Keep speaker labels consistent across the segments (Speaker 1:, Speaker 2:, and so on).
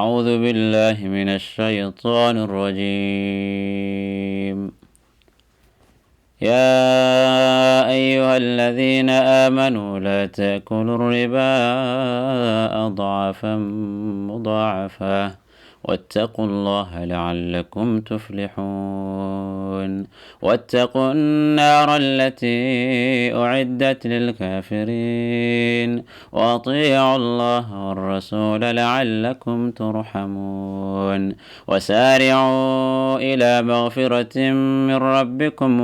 Speaker 1: أعوذ بالله من الشيطان الرجيم. يا أيها الذين آمنوا لا تأكلوا الربا أضعافا مضاعفة واتقوا الله لعلكم تفلحون. واتقوا النار التي أعدت للكافرين وأطيعوا الله والرسول لعلكم ترحمون. وسارعوا إلى مغفرة من ربكم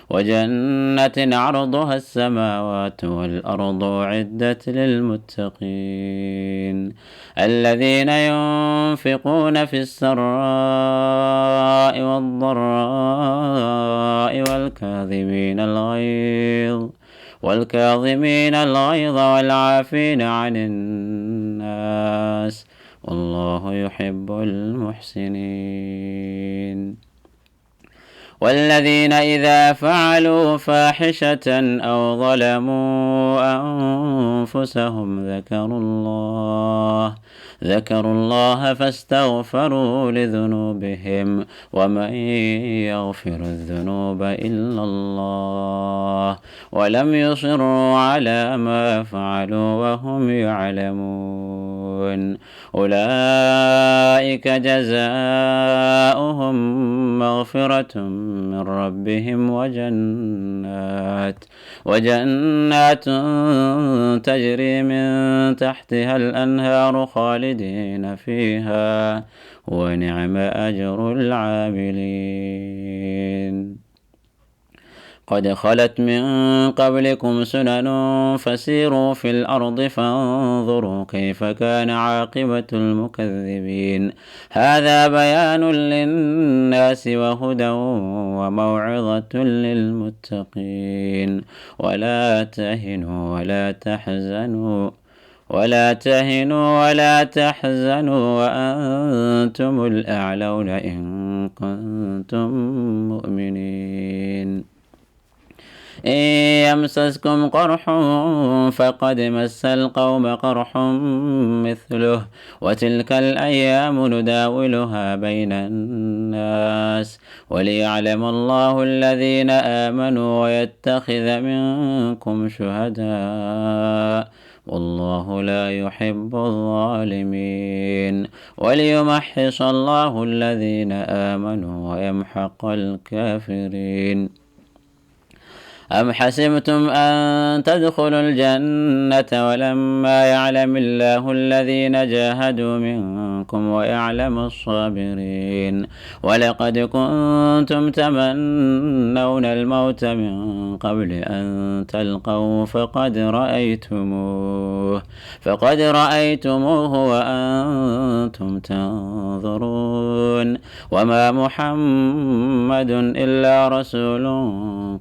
Speaker 1: وجنة عرضها السماوات والأرض أعدت للمتقين الذين ينفقون في السراء والضراء والكاظمين الغيظ والعافين عن الناس والله يحب المحسنين. والذين إذا فعلوا فاحشة أو ظلموا أنفسهم ذكروا الله فاستغفروا لذنوبهم ومن يغفر الذنوب إلا الله ولم يصروا على ما فعلوا وهم يعلمون. أولئك جزاؤهم مغفرة من ربهم وجنات تجري من تحتها الأنهار خالدين فيها ونعم أجر العاملين. قد خلت من قبلكم سنن فسيروا في الأرض فانظروا كيف كان عاقبة المكذبين. هذا بيان للناس وهدى وموعظة للمتقين. ولا تهنوا ولا تحزنوا وأنتم الأعلون إن كنتم مؤمنين. إن يمسسكم قرح فقد مس القوم قرح مثله وتلك الأيام نداولها بين الناس وليعلم الله الذين آمنوا ويتخذ منكم شهداء والله لا يحب الظالمين. وليمحص الله الذين آمنوا ويمحق الكافرين. أم حسبتم أن تدخلوا الجنة ولما يعلم الله الذين جاهدوا منكم ويعلم الصابرين. ولقد كنتم تمنون الموت من قبل أن تلقوه فقد رأيتموه وأنتم تنظرون. وما محمد إلا رسول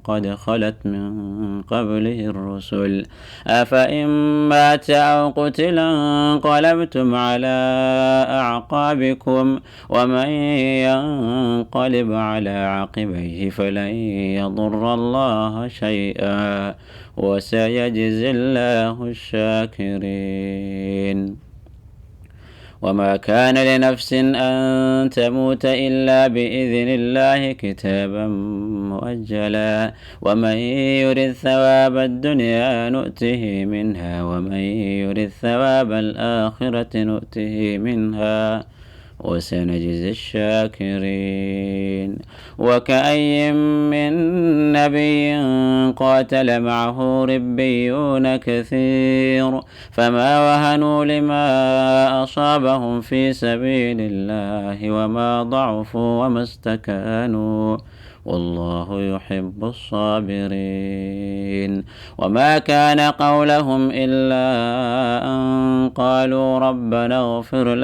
Speaker 1: قد خلت من قبله الرسل أفإن مات أو قتل انقلبتم على أعقابكم ومن ينقلب على عقبيه فلن يضر الله شيئا وسيجزي الله الشاكرين. وما كان لنفس أن تموت إلا بإذن الله كتابا مؤجلا ومن يرد ثواب الدنيا نؤته منها ومن يرد ثواب الآخرة نؤته منها وسنجزي الشاكرين. وكأي من نبي قاتل معه ربيون كثير فما وهنوا لما أصابهم في سبيل الله وما ضعفوا وما استكانوا والله يحب الصابرين. وما كان قولهم إلا أن قالوا ربنا اغفر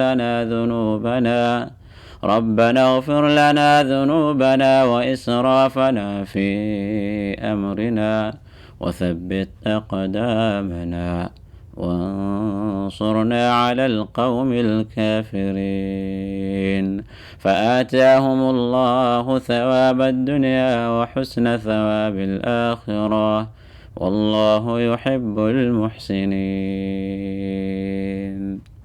Speaker 1: لنا ذنوبنا وإسرافنا في أمرنا وثبت أقدامنا وانصرنا على القوم الكافرين. فآتاهم الله ثواب الدنيا وحسن ثواب الآخرة والله يحب المحسنين.